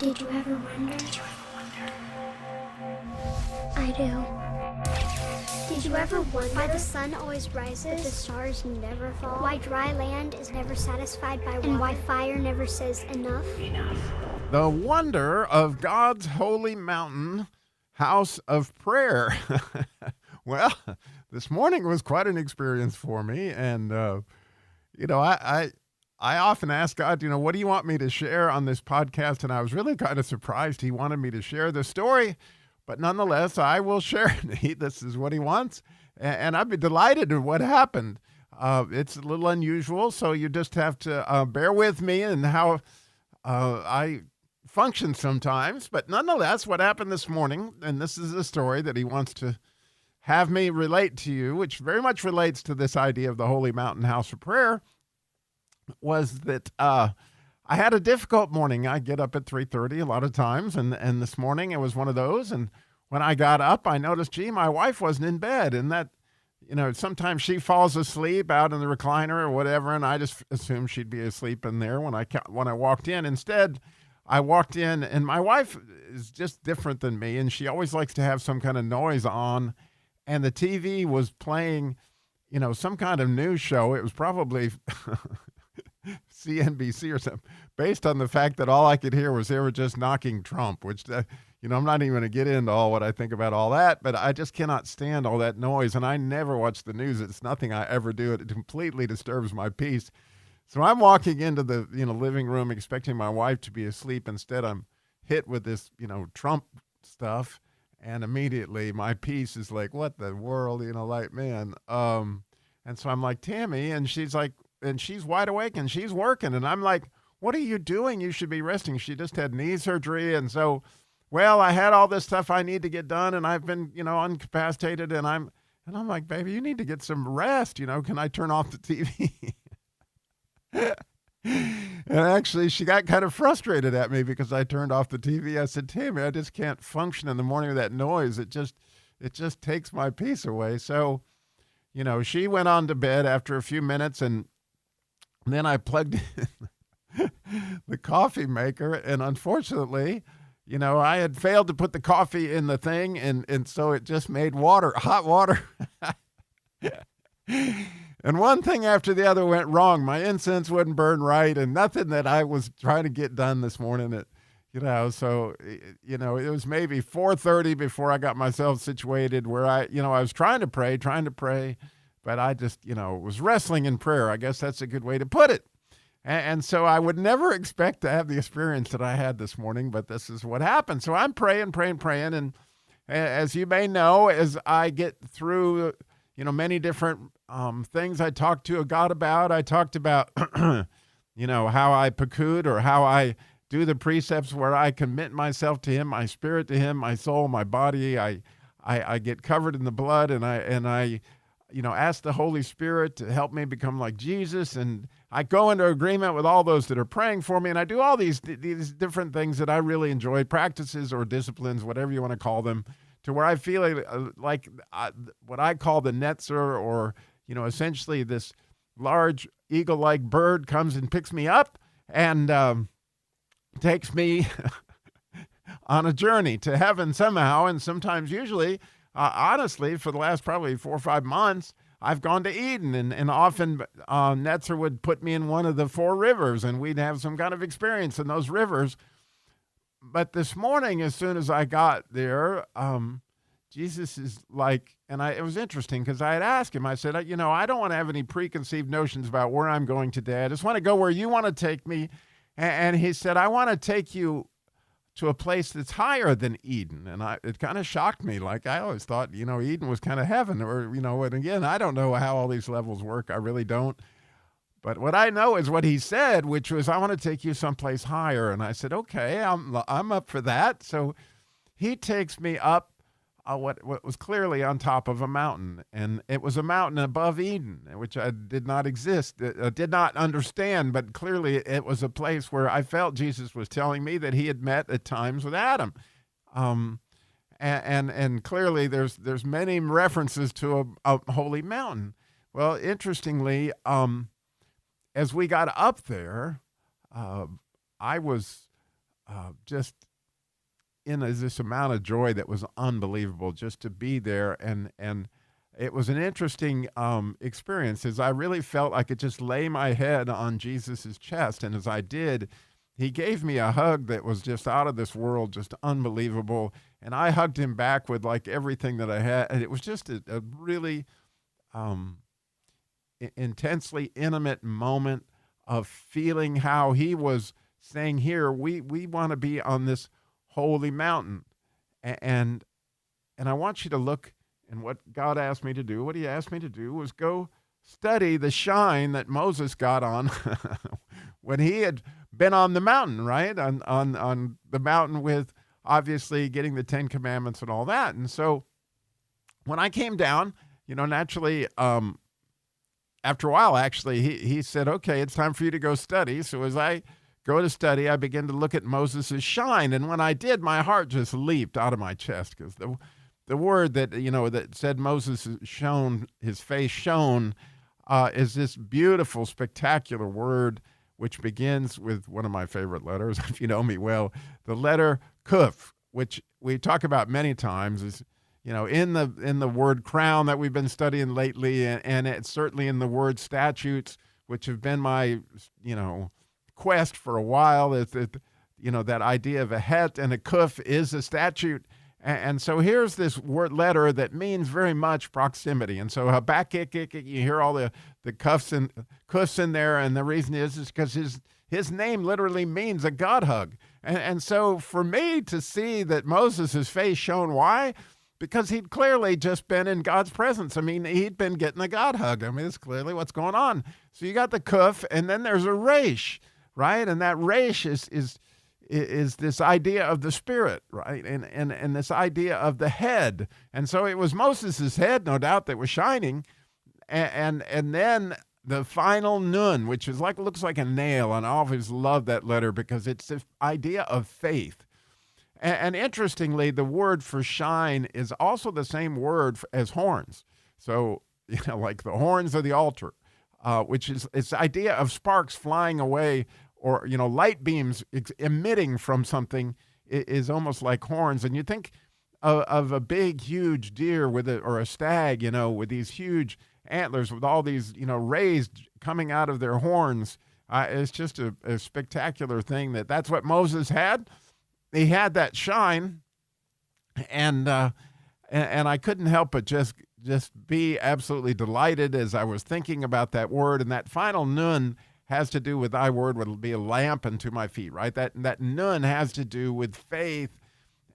Did you ever wonder? I do. Did you ever wonder why the sun always rises, but the stars never fall? Why dry land is never satisfied by water? And why fire never says enough? The wonder of God's holy mountain, house of prayer. Well, this morning was quite an experience for me. And, I often ask God, what do you want me to share on this podcast? And I was really kind of surprised he wanted me to share the story. But nonetheless, I will share it. This is what he wants. And I'd be delighted at what happened. It's a little unusual, so you just have to bear with me and how I function sometimes. But nonetheless, what happened this morning, and this is the story that he wants to have me relate to you, which very much relates to this idea of the Holy Mountain House of Prayer, was that I had a difficult morning. I get up at 3:30 a lot of times, and this morning it was one of those. And when I got up, I noticed, my wife wasn't in bed, and that, sometimes she falls asleep out in the recliner or whatever, and I just assumed she'd be asleep in there when I walked in. Instead, I walked in, and my wife is just different than me, and she always likes to have some kind of noise on, and the TV was playing, some kind of news show. It was probably CNBC or something, based on the fact that all I could hear was they were just knocking Trump, which, I'm not even going to get into all what I think about all that, but I just cannot stand all that noise, and I never watch the news. It's nothing I ever do. It completely disturbs my peace. So I'm walking into the, living room expecting my wife to be asleep. Instead, I'm hit with this, Trump stuff, and immediately my peace is like, what the world, man. And so I'm like, Tammy, and she's like, and she's wide awake and she's working. And I'm like, what are you doing? You should be resting. She just had knee surgery. And so, well, I had all this stuff I need to get done, and I've been, incapacitated, and I'm like, baby, you need to get some rest. Can I turn off the TV? And actually, she got kind of frustrated at me because I turned off the TV. I said, Tammy, I just can't function in the morning with that noise. It just takes my peace away. So, she went on to bed after a few minutes, and then I plugged in the coffee maker, and unfortunately, I had failed to put the coffee in the thing, and so it just made hot water. And one thing after the other went wrong. My incense wouldn't burn right, and nothing that I was trying to get done this morning. So, it was maybe 4:30 before I got myself situated where I was trying to pray, but I just, was wrestling in prayer. I guess that's a good way to put it. And so I would never expect to have the experience that I had this morning, but this is what happened. So I'm praying. And as you may know, as I get through, many different things I talked to God about, I talked about, how I pakud, or how I do the precepts where I commit myself to him, my spirit to him, my soul, my body. I get covered in the blood, and I ask the Holy Spirit to help me become like Jesus. And I go into agreement with all those that are praying for me. And I do all these different things that I really enjoy, practices or disciplines, whatever you want to call them, to where I feel like what I call the netzer, or, essentially this large eagle-like bird comes and picks me up and takes me on a journey to heaven somehow. And sometimes, usually, honestly, for the last probably 4 or 5 months, I've gone to Eden, and often Netzer would put me in one of the 4 rivers, and we'd have some kind of experience in those rivers. But this morning, as soon as I got there, Jesus is like, and it was interesting because I had asked him, I said, I don't want to have any preconceived notions about where I'm going today. I just want to go where you want to take me. And he said, I want to take you to a place that's higher than Eden. And it kind of shocked me. Like, I always thought, Eden was kind of heaven, or, and again, I don't know how all these levels work. I really don't. But what I know is what he said, which was, I want to take you someplace higher. And I said, okay, I'm up for that. So he takes me up what was clearly on top of a mountain. And it was a mountain above Eden, which I did not did not understand. But clearly it was a place where I felt Jesus was telling me that he had met at times with Adam. And clearly there's many references to a holy mountain. Well, interestingly, as we got up there, I was just in this amount of joy that was unbelievable just to be there. And it was an interesting experience, as I really felt I could just lay my head on Jesus's chest. And as I did, he gave me a hug that was just out of this world, just unbelievable. And I hugged him back with like everything that I had. And it was just a really intensely intimate moment of feeling how he was saying, here, we want to be on this holy mountain. And I want you to look. And what God asked me to do, what he asked me to do was go study the shine that Moses got on when he had been on the mountain, right? On the mountain with obviously getting the 10 Commandments and all that. And so when I came down, naturally, after a while, actually, he said, okay, it's time for you to go study. So as I go to study, I began to look at Moses' shine. And when I did, my heart just leaped out of my chest, because the word that, that said Moses shone, his face shone, is this beautiful, spectacular word, which begins with one of my favorite letters, if you know me well, the letter Kuf, which we talk about many times, is, in the word crown that we've been studying lately, and it's certainly in the word statutes, which have been my, quest for a while. That idea of a het and a kuf is a statute. And so here's this word letter that means very much proximity. And so Habakkuk, you hear all the kufs in there, and the reason is because his name literally means a God hug. And so for me to see that Moses' face shone, why? Because he'd clearly just been in God's presence. I mean, he'd been getting a God hug. I mean, it's clearly what's going on. So you got the kuf, and then there's a resh, right? And that resh is this idea of the Spirit, right? And this idea of the head. And so it was Moses' head, no doubt, that was shining. And then the final nun, which is looks like a nail. And I always love that letter because it's the idea of faith. And interestingly, the word for shine is also the same word as horns. So, like the horns of the altar, which is it's the idea of sparks flying away, or, light beams emitting from something is almost like horns. And you think of a big, huge deer or a stag, with these huge antlers with all these, rays coming out of their horns. It's just a spectacular thing that's what Moses had. He had that shine, and I couldn't help but just be absolutely delighted as I was thinking about that word. And that final nun has to do with thy word will be a lamp unto my feet, right? That nun has to do with faith,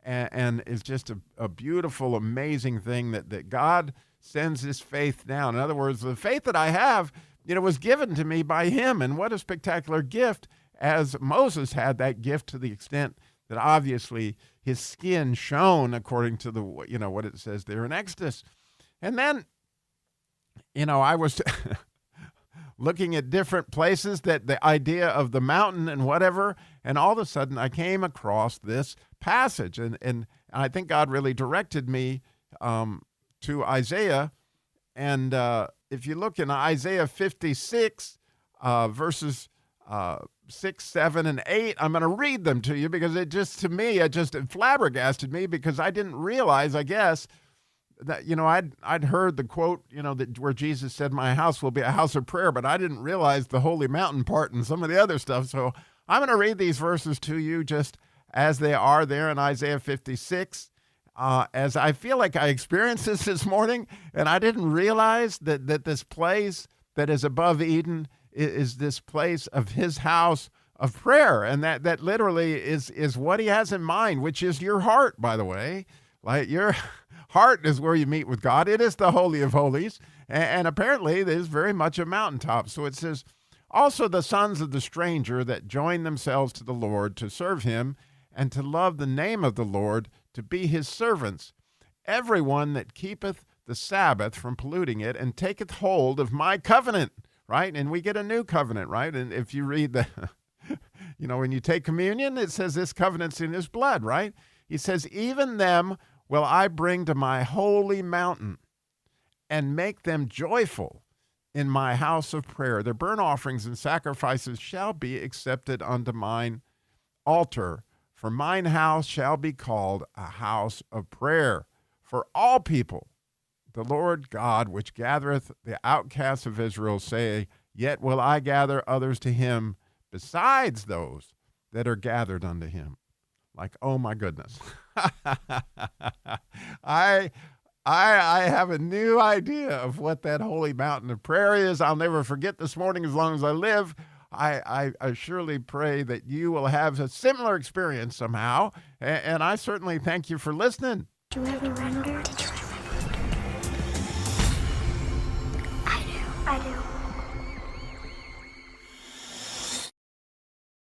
and is just a beautiful, amazing thing that God sends this faith down. In other words, the faith that I have, was given to me by him. And what a spectacular gift, as Moses had that gift to the extent that obviously his skin shone according to the, what it says there in Exodus. And then, I was looking at different places, that the idea of the mountain and whatever, and all of a sudden I came across this passage, and I think God really directed me to Isaiah. And if you look in Isaiah 56, verses 6, 7, and 8, I'm going to read them to you because it flabbergasted me, because I didn't realize, I guess, that, I'd heard the quote, that where Jesus said, my house will be a house of prayer, but I didn't realize the holy mountain part and some of the other stuff. So I'm going to read these verses to you just as they are there in Isaiah 56. As I feel like I experienced this morning, and I didn't realize that this place that is above Eden is this place of his house of prayer. And that literally is what he has in mind, which is your heart, by the way. Like, your heart is where you meet with God. It is the Holy of Holies. And apparently it is very much a mountaintop. So it says, also the sons of the stranger that join themselves to the Lord to serve him and to love the name of the Lord, to be his servants. Everyone that keepeth the Sabbath from polluting it and taketh hold of my covenant, right? And we get a new covenant, right? And if you read when you take communion, it says this covenant's in his blood, right? He says, even them will I bring to my holy mountain and make them joyful in my house of prayer. Their burnt offerings and sacrifices shall be accepted unto mine altar. For mine house shall be called a house of prayer for all people. The Lord God, which gathereth the outcasts of Israel, say, yet will I gather others to him besides those that are gathered unto him. Like, oh my goodness. I have a new idea of what that holy mountain of prayer is. I'll never forget this morning as long as I live. I surely pray that you will have a similar experience somehow. And I certainly thank you for listening. Did you ever wonder? I do.